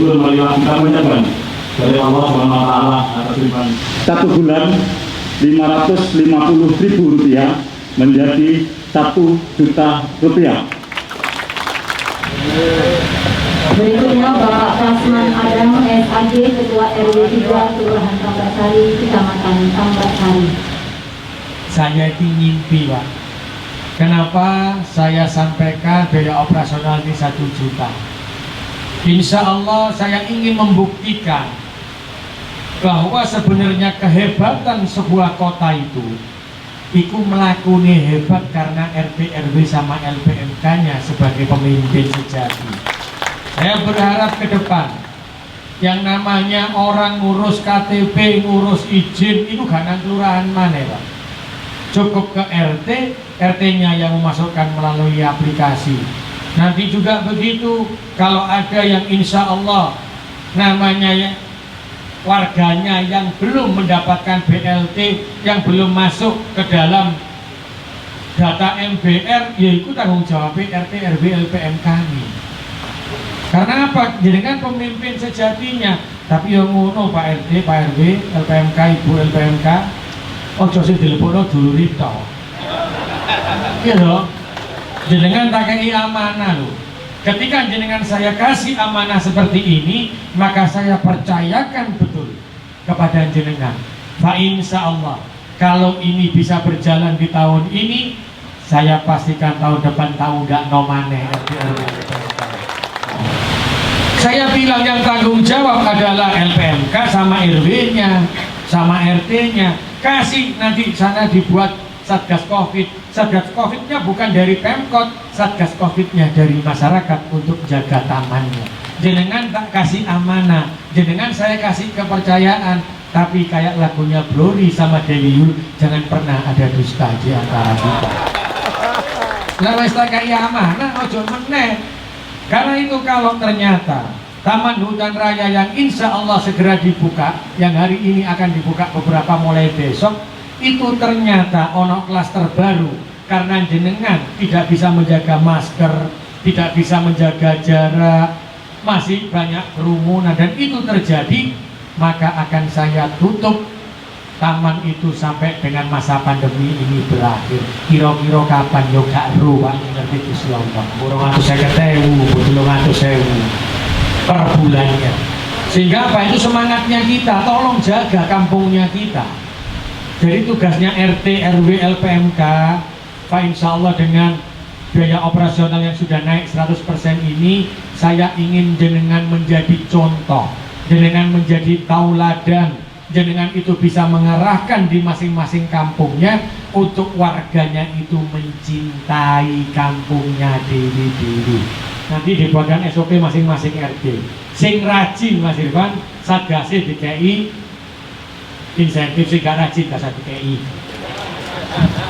betul-betul marilah kita mengucapkan dari Allah SWT atas limpahan 1 bulan Rp550.000 menjadi Rp1 juta. Berikutnya Bapak Prasman Adam SAG, Ketua RW 3 Kelurahan Tambak-Sari, Kecamatan Tambak-Sari. Saya itu ngimpi, Pak. Kenapa saya sampaikan biaya operasional ini 1 juta? Insya Allah saya ingin membuktikan bahwa sebenarnya kehebatan sebuah kota itu melakuni hebat karena RT RW sama LPMK-nya sebagai pemimpin sejati. Saya berharap ke depan yang namanya orang ngurus KTP, ngurus izin itu gak nang kelurahan mana, Pak. Cukup ke RT, RT-nya yang memasukkan melalui aplikasi. Nanti juga begitu, kalau ada yang insya Allah namanya warganya yang belum mendapatkan BLT, yang belum masuk ke dalam data MBR, yaitu tanggung jawab RT, RW, LPMK ini. Karena apa? Jenengan pemimpin sejatinya. Tapi yang ngono Pak RT, Pak RW, LPMK, Ibu LPMK, ojo sing dilebokno dulur itu. Iya loh. Jenengan tak kei amanah loh. Ketika jenengan saya kasih amanah seperti ini, maka saya percayakan betul kepada jenengan. Fa insya Allah, kalau ini bisa berjalan di tahun ini, saya pastikan tahun depan tahu nggak nomane. Saya bilang yang tanggung jawab adalah LPMK sama RW-nya, sama RT-nya. Kasih nanti sana dibuat Satgas Covid. Satgas Covid-nya bukan dari Pemkot, Satgas Covid-nya dari masyarakat untuk jaga tamannya. Jenengan tak kasih amanah, jenengan saya kasih kepercayaan, tapi kayak lagunya Glory sama Dewi Yul, jangan pernah ada dusta di antara kita. Lah wis tak kasih amanah, ojo meneh. Karena itu kalau ternyata Taman Hutan Raya yang insya Allah segera dibuka, yang hari ini akan dibuka beberapa mulai besok, itu ternyata ono klaster baru karena jenengan tidak bisa menjaga masker, tidak bisa menjaga jarak, masih banyak kerumunan dan itu terjadi, maka akan saya tutup taman itu sampai dengan masa pandemi ini berakhir. Kira-kira kapan yo gak ero Pak ngerti Gusti Allah. 250.000 per bulannya. Sehingga apa itu semangatnya kita, tolong jaga kampungnya kita. Jadi tugasnya RT, RW, LPMK, Pak insya Allah dengan biaya operasional yang sudah naik 100% ini, saya ingin jenengan menjadi contoh, jenengan menjadi tauladan, jenengan itu bisa mengarahkan di masing-masing kampungnya untuk warganya itu mencintai kampungnya diri-diri. Nanti dibuatkan SOP masing-masing RT. Sing rajin Mas Irfan, satgasnya DKI insentif sing gak rajin gak DKI.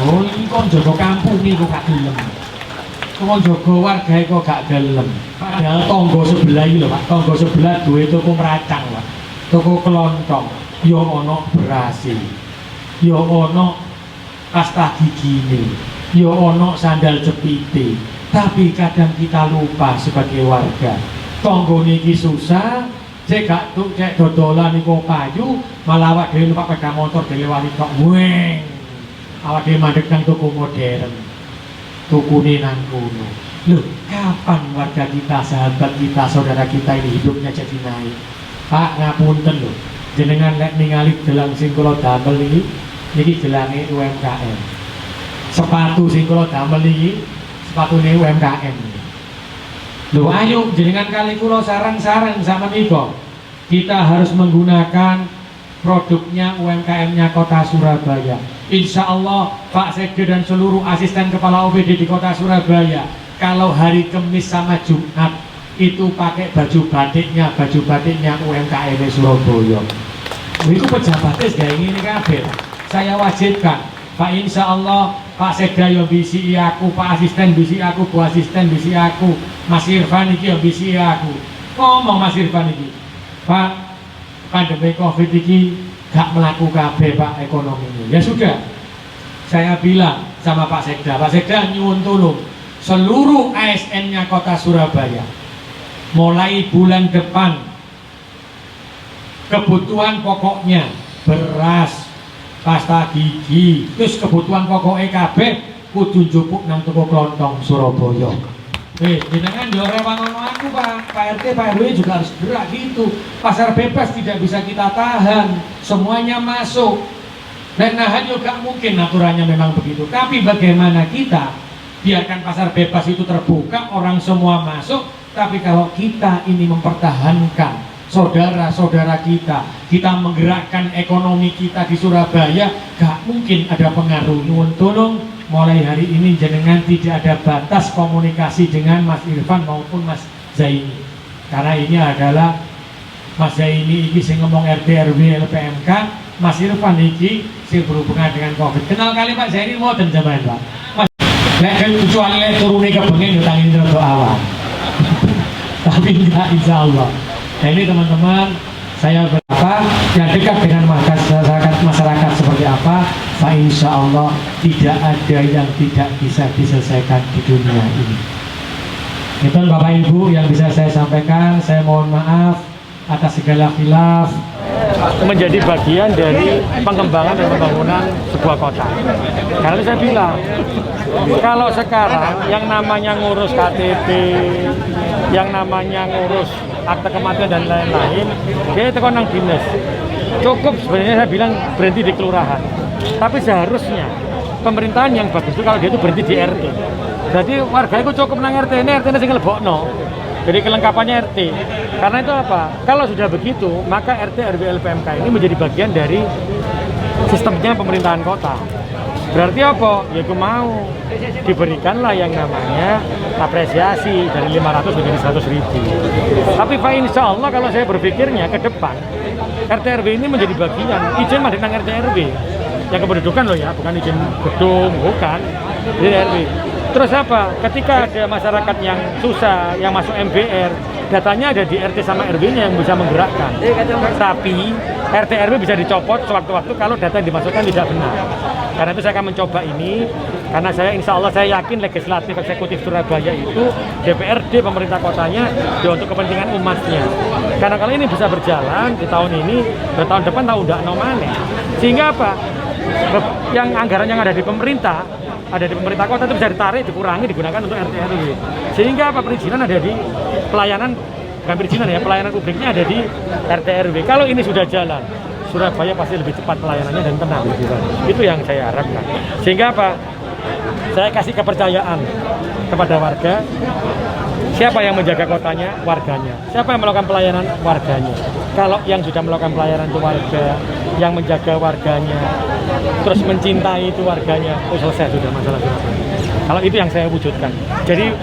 Oh ini kok jaga kampung ini kok gak gelem, kok jaga warga kok gak gelem. Padahal tonggo sebelah ini loh Pak, tonggo sebelah duwe toko meracang Pak, toko kelontong, yo ono berasi, yo ono pasta gigine, yo ono sandal jepite. Tapi kadang kita lupa sebagai warga, tonggo niki susah, cek gak tuh cek dodolan niku payu, malah awak dhewe numpak sepeda motor dilewati tok weng. Awak dhewe mandek nang toko modern. Tukune nang kono. Loh, kapan warga kita, sahabat kita, saudara kita ini hidupnya jadi naik? Pak ngapunten lho, jenengan lek ningali gelang sing kula damel niki gelange UMKM. Sepatu sing kula damel niki sepatune UMKM. Loh ayo jenengan kali kula sarang-sarang sama niko. Kita harus menggunakan produknya UMKM-nya Kota Surabaya. Insya Allah Pak Sekda dan seluruh asisten kepala OPD di Kota Surabaya, kalau hari Kamis sama Jumat itu pakai baju batiknya UMKM Surabaya. Itu pejabatnya kayak ini kabeh. Saya wajibkan Pak insya Allah Pak Sekda yang bisi aku, Pak asisten bisi aku, Bu asisten bisi aku, Mas Irfan iki yang bisi aku. Ngomong Mas Irfan iki, Pak pandemi Covid iki gak melaku kabeh Pak ekonominya. Ya sudah, saya bilang sama Pak Sekda nyuwun tulung seluruh ASN-nya Kota Surabaya mulai bulan depan kebutuhan pokoknya beras, pasta gigi, terus kebutuhan pokok EKB kudu njupuk nang toko Klontong Surabaya. Jenengan yo rewang ngono aku Pak RT, Pak RW juga harus gerak gitu. Pasar bebas tidak bisa kita tahan, semuanya masuk. Dan nahan juga mungkin, aturannya memang begitu. Tapi bagaimana kita biarkan pasar bebas itu terbuka, orang semua masuk, tapi kalau kita ini mempertahankan saudara-saudara kita menggerakkan ekonomi kita di Surabaya, gak mungkin ada pengaruh. Nuwun tolong mulai hari ini jenengan tidak ada batas komunikasi dengan Mas Irfan maupun Mas Zaini, karena ini adalah Mas Zaini ini sing ngomong RT RW LPMK, Mas Irfan iki sing berhubungan dengan Covid. Kenal kali Pak Zaini mboten sampean Pak. Mas nek kecuali lek turune kebengen yo tangin rada awal. Tapi enggak, insyaallah. Nah ini teman-teman, saya berapa yang dekat dengan masyarakat seperti apa, Pak, insya Allah tidak ada yang tidak bisa diselesaikan di dunia ini. Itu Bapak Ibu yang bisa saya sampaikan. Saya mohon maaf atas segala khilaf. Menjadi bagian dari pengembangan dan pembangunan sebuah kota. Karena saya bilang, kalau sekarang yang namanya ngurus KTP, yang namanya ngurus akte kematian dan lain-lain, dia itu nang dinas. Cukup sebenarnya saya bilang berhenti di kelurahan. Tapi seharusnya pemerintahan yang bagus itu kalau dia itu berhenti di RT. Jadi warga itu cukup nang RT, ini RT ini sing nglebokno. Jadi kelengkapannya RT. Karena itu apa? Kalau sudah begitu, maka RT RW LPMK ini menjadi bagian dari sistemnya pemerintahan kota. Berarti apa? Ya aku mau diberikanlah yang namanya apresiasi dari 500 menjadi 100.000. Tapi Pak, insya Allah kalau saya berpikirnya ke depan, RT RW ini menjadi bagian izin mah nang RT RW yang kependudukan loh ya, bukan izin gedung, bukan di RW. Terus apa? Ketika ada masyarakat yang susah, yang masuk MBR, datanya ada di RT sama RW-nya yang bisa menggerakkan. Tapi RT RW bisa dicopot sewaktu-waktu kalau data yang dimasukkan tidak benar. Karena itu saya akan mencoba ini, karena saya insya Allah saya yakin legislatif eksekutif Surabaya itu DPRD pemerintah kotanya ya untuk kepentingan umatnya. Karena kalau ini bisa berjalan di tahun ini, di tahun depan tahu tidak nomane. Sehingga apa? Yang anggaran yang ada di pemerintah kota itu bisa ditarik, dikurangi, digunakan untuk RT RW. Sehingga apa? Perizinan ada di pelayanan, bukan perizinan ya, pelayanan publiknya ada di RT RW. Kalau ini sudah jalan, Surabaya pasti lebih cepat pelayanannya dan tenang. Itu yang saya harapkan. Sehingga apa? Saya kasih kepercayaan kepada warga. Siapa yang menjaga kotanya? Warganya. Siapa yang melakukan pelayanan? Warganya. Kalau yang sudah melakukan pelayanan itu warga, yang menjaga warganya, terus mencintai itu warganya, oh selesai sudah masalah Surabaya. Kalau itu yang saya wujudkan. Jadi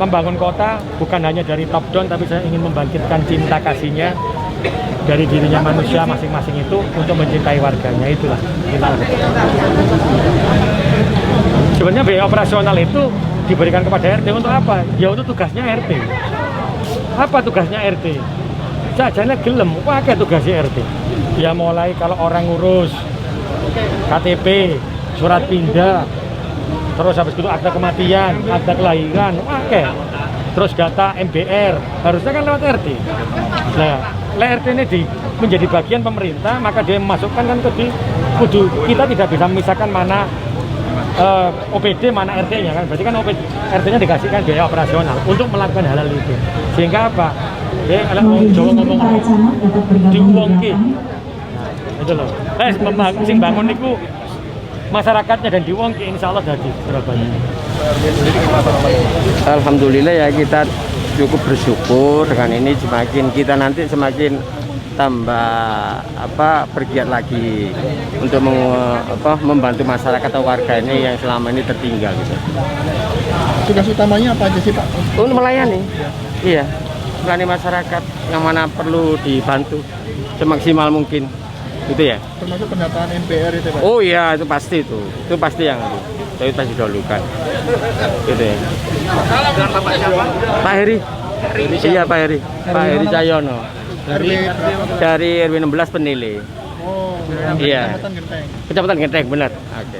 membangun kota bukan hanya dari top down, tapi saya ingin membangkitkan cinta kasihnya dari dirinya manusia masing-masing itu untuk mencintai warganya. Itulah kita lakukan. Sebenarnya biaya operasional itu diberikan kepada RT untuk apa? Ya untuk tugasnya RT. Apa tugasnya RT? Sajane gelem, pakai tugasnya RT. Ya mulai kalau orang ngurus KTP, surat pindah, terus habis itu akta kematian, akta kelahiran, pakai. Terus data MBR, harusnya kan lewat RT. Nah, RT ini menjadi bagian pemerintah, maka dia memasukkan kan ke kudu kita tidak bisa memisahkan mana OPD mana RT-nya kan, berarti kan RT-nya dikasihkan biaya operasional untuk melakukan hal-hal itu. Sehingga apa? Jawa ngomong diuangke. Itu loh. Sing bangun niku masyarakatnya dan diuangke, insya Allah jadi Surabaya. Alhamdulillah ya, kita cukup bersyukur dengan ini. Semakin tambah bergiat lagi untuk membantu masyarakat atau warga ini yang selama ini tertinggal gitu. Tugas utamanya apa aja sih Pak? Untuk melayani, iya, melayani masyarakat yang mana perlu dibantu semaksimal mungkin, gitu ya. Termasuk pendataan MBR itu Pak? Oh iya, itu pasti yang itu pasti didahulukan, gitu ya. Pak Heri, iya Pak Heri Cahyono. Dari RW 16 Penile. Oh, iya. Kecamatan Genteng. Kecamatan Genteng, benar. Oke.